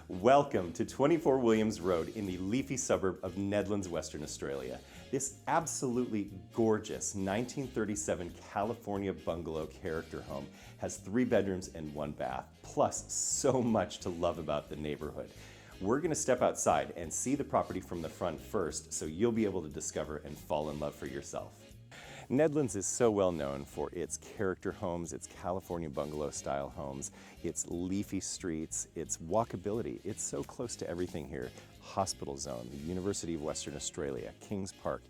Welcome to 24 Williams Road in the leafy suburb of Nedlands, Western Australia. This absolutely gorgeous 1937 California bungalow character home has 3 bedrooms and 1 bath, plus so much to love about the neighborhood. We're going to step outside and see the property from the front first, so you'll be able to discover and fall in love for yourself. Nedlands is so well known for its character homes, its Californian bungalow-style homes, its leafy streets, its walkability. It's so close to everything here. Hospital Zone, the University of Western Australia, Kings Park,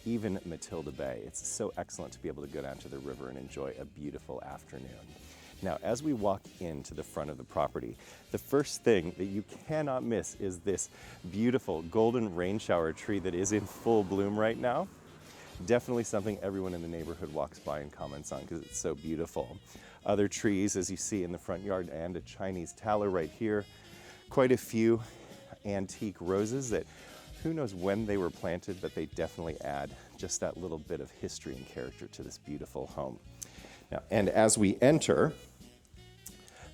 even Matilda Bay. It's so excellent to be able to go down to the river and enjoy a beautiful afternoon. Now, as we walk into the front of the property, the first thing that you cannot miss is this beautiful golden rain shower tree that is in full bloom right now. Definitely something everyone in the neighborhood walks by and comments on because it's so beautiful. Other trees, as you see in the front yard, and a Chinese tallow right here. Quite a few antique roses that who knows when they were planted, but they definitely add just that little bit of history and character to this beautiful home. Now, and as we enter,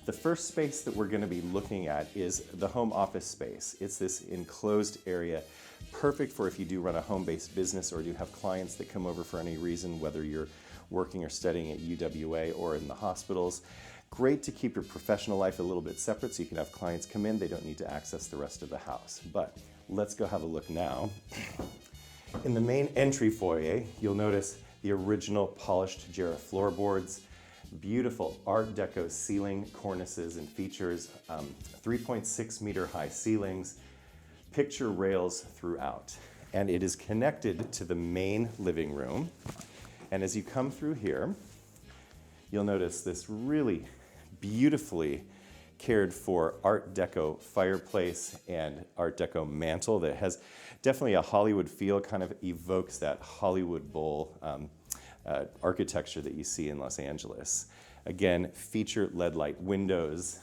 the first space that we're going to be looking at is the home office space. It's this enclosed area, perfect for if you do run a home-based business or do have clients that come over for any reason, whether you're working or studying at UWA or in the hospitals. Great to keep your professional life a little bit separate so you can have clients come in. They don't need to access the rest of the house. But let's go have a look now. In the main entry foyer, you'll notice the original polished Jarrah floorboards, beautiful Art Deco ceiling cornices and features, 3.6 meter high ceilings, picture rails throughout. And it is connected to the main living room. And as you come through here, you'll notice this really beautifully cared for Art Deco fireplace and Art Deco mantle that has definitely a Hollywood feel, kind of evokes that Hollywood Bowl architecture that you see in Los Angeles. Again, feature leadlight windows.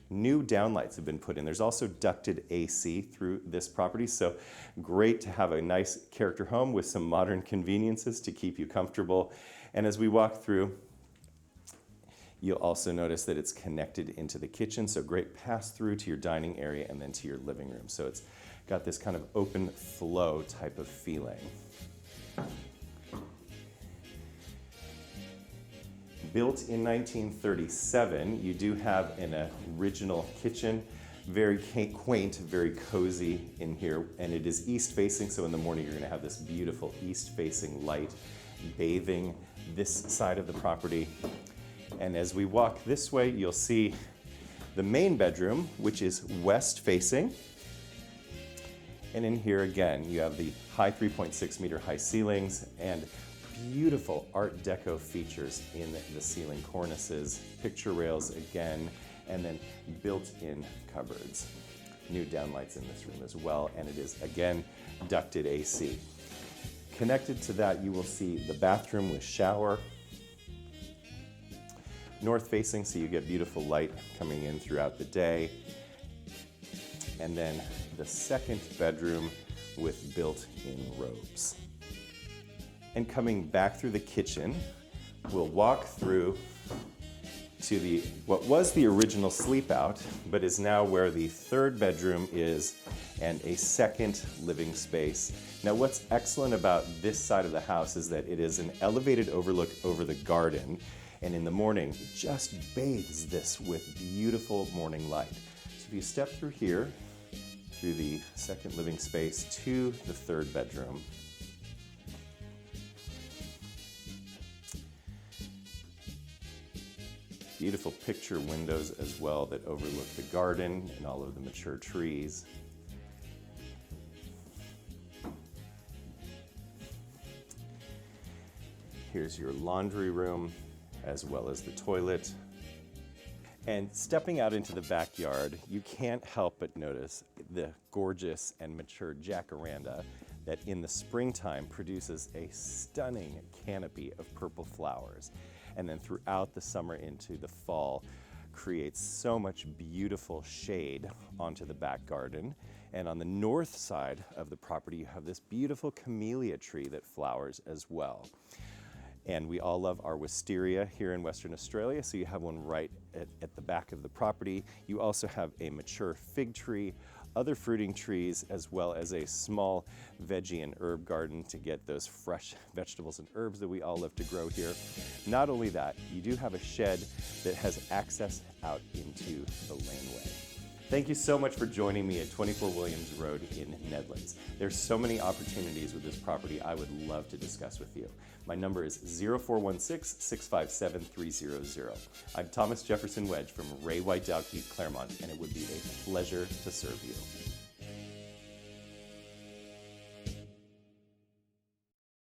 New downlights have been put in. There's also ducted AC through this property, so great to have a nice character home with some modern conveniences to keep you comfortable. And as we walk through, you'll also notice that it's connected into the kitchen, so great pass through to your dining area and then to your living room. So it's got this kind of open flow type of feeling. Built in 1937, you do have an original kitchen, very quaint, very cozy in here, and it is east facing, so in the morning you're going to have this beautiful east facing light bathing this side of the property. And as we walk this way, you'll see the main bedroom, which is west facing. And in here again, you have the high 3.6 meter high ceilings and beautiful Art Deco features in the ceiling cornices, picture rails again, and then built-in cupboards. New downlights in this room as well, and it is again ducted AC. Connected to that, you will see the bathroom with shower, north facing, so you get beautiful light coming in throughout the day. And then the second bedroom with built-in robes. And coming back through the kitchen, we'll walk through to what was the original sleep out, but is now where the third bedroom is and a second living space. Now what's excellent about this side of the house is that it is an elevated overlook over the garden, and in the morning it just bathes this with beautiful morning light. So if you step through here, through the second living space to the third bedroom, beautiful picture windows as well that overlook the garden and all of the mature trees. Here's your laundry room as well as the toilet. And stepping out into the backyard, you can't help but notice the gorgeous and mature Jacaranda that in the springtime produces a stunning canopy of purple flowers. And then throughout the summer into the fall, creates so much beautiful shade onto the back garden. And on the north side of the property, you have this beautiful camellia tree that flowers as well. And we all love our wisteria here in Western Australia, so you have one right at the back of the property. You also have a mature fig tree, other fruiting trees, as well as a small veggie and herb garden to get those fresh vegetables and herbs that we all love to grow here. Not only that, you do have a shed that has access out into the laneway. Thank you so much for joining me at 24 Williams Road in Nedlands. There's so many opportunities with this property I would love to discuss with you. My number is 0416-657-300. I'm Thomas Jefferson Wedge from Ray White Dalkeith, Claremont, and it would be a pleasure to serve you.